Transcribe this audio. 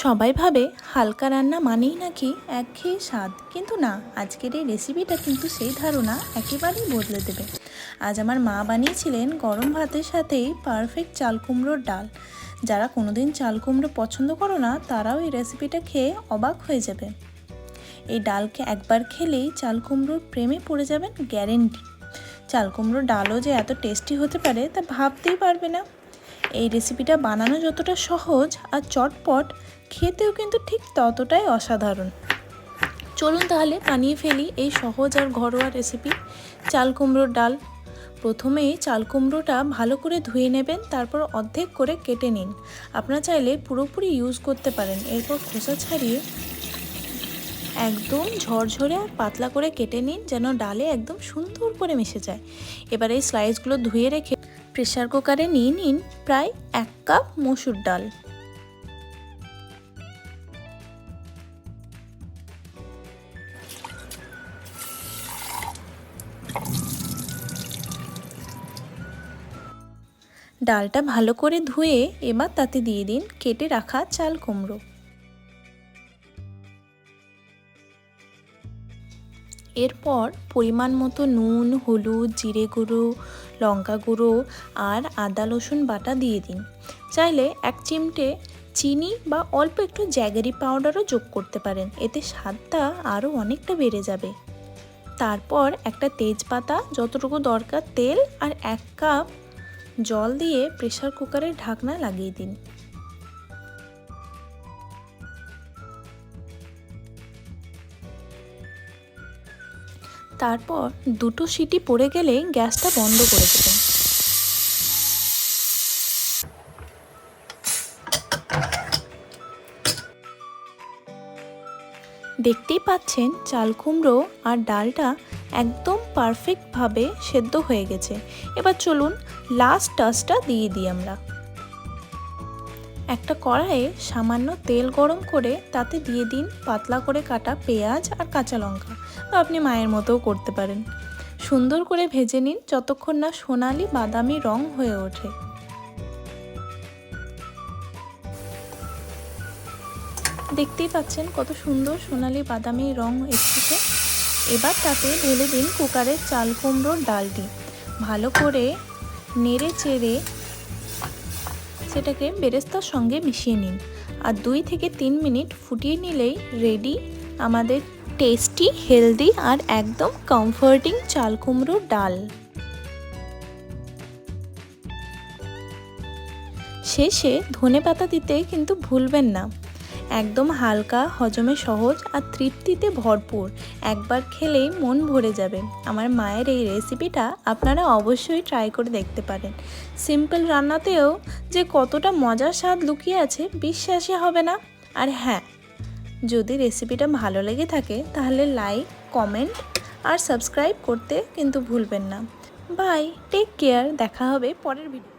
সবাই ভাবে হালকা রান্না মানেই নাকি একঘেয়ে স্বাদ, কিন্তু না, আজকের এই রেসিপিটা কিন্তু সেই ধারণা একেবারেই বদলে দেবে। আজ আমার মা বানিয়েছিলেন গরম ভাতের সাথেই পারফেক্ট চাল কুমড়োর ডাল। যারা কোনোদিন চাল কুমড়ো পছন্দ করো না, তারাও এই রেসিপিটা খেয়ে অবাক হয়ে যাবে। এই ডালকে একবার খেলেই চাল কুমড়োর প্রেমে পড়ে যাবেন, গ্যারেন্টি। চাল কুমড়োর ডালও যে এত টেস্টি হতে পারে তা ভাবতেই পারবে না। এই রেসিপিটা বানানো যতটা সহজ আর চটপট, খেতেও কিন্তু ঠিক ততটাই অসাধারণ। চলুন তাহলে বানিয়ে ফেলি এই সহজ আর ঘরোয়া রেসিপি চাল কুমড়োর ডাল। প্রথমেই চাল কুমড়োটা ভালো করে ধুয়ে নেবেন, তারপর অর্ধেক করে কেটে নিন। আপনারা চাইলে পুরোপুরি ইউজ করতে পারেন। এরপর খোসা ছাড়িয়ে একদম ঝরঝরে আর পাতলা করে কেটে নিন, যেন ডালে একদম সুন্দর করে মিশে যায়। এবার এই স্লাইসগুলো ধুয়ে রেখে প্রেসার কুকারে নিয়ে নিন প্রায় 1 কাপ মসুর ডাল। ডালটা ভালো করে ধুয়ে এবার তাতে দিয়ে দিন কেটে রাখা চাল কুমড়ো। এরপর পরিমাণ মতো নুন, হলুদ, জিরে গুঁড়ো, লঙ্কা গুঁড়ো আর আদা রসুন বাটা দিয়ে দিন। চাইলে 1 চিমটে চিনি বা অল্প একটু জ্যাগেরি পাউডারও যোগ করতে পারেন, এতে স্বাদটা আরও অনেকটা বেড়ে যাবে। তারপর একটা তেজপাতা, যতটুকু দরকার তেল আর 1 কাপ জল দিয়ে প্রেসার কুকারের ঢাকনা লাগিয়ে দিন। তারপর 2টো সিটি পড়ে গেলে গ্যাসটা বন্ধ করে দেবেন। দেখতেই পাচ্ছেন চাল কুমড়ো আর ডালটা একদম পারফেক্টভাবে সেদ্ধ হয়ে গেছে। এবার চলুন লাস্ট টাচটা দিয়ে দিই আমরা। একটা কড়াইয়ে সামান্য তেল গরম করে তাতে দিয়ে দিন পাতলা করে কাটা পেঁয়াজ আর কাঁচা লঙ্কা, বা আপনি মায়ের মতোও করতে পারেন। সুন্দর করে ভেজে নিন যতক্ষণ না সোনালি বাদামি রং হয়ে ওঠে। দেখতেই পাচ্ছেন কত সুন্দর সোনালি বাদামি রং এসেছে। এবার তাতে ঢেলে দিন কুকারের চাল কুমড়োর ডালটি। ভালো করে নেড়ে চেড়ে সেটাকে বেরেস্তার সঙ্গে মিশিয়ে নিন আর 2 থেকে 3 মিনিট ফুটিয়ে নিলেই রেডি আমাদের টেস্টি, হেলদি আর একদম কমফোর্টিং চাল কুমড়োর ডাল। শেষে ধনেপাতা দিতে কিন্তু ভুলবেন না। একদম হালকা, হজমে সহজ আর তৃপ্তিতে ভরপুর। একবার খেলেই মন ভরে যাবে। আমার মায়ের এই রেসিপিটা আপনারা অবশ্যই ট্রাই করে দেখতে পারেন। সিম্পল রান্নাতেও যে কতটা মজার স্বাদ লুকিয়ে আছে বিশ্বাসই হবে না। আর হ্যাঁ, যদি রেসিপিটা ভালো লেগে থাকে তাহলে লাইক, কমেন্ট আর সাবস্ক্রাইব করতে কিন্তু ভুলবেন না। বাই, টেক কেয়ার, দেখা হবে পরের ভিডিও।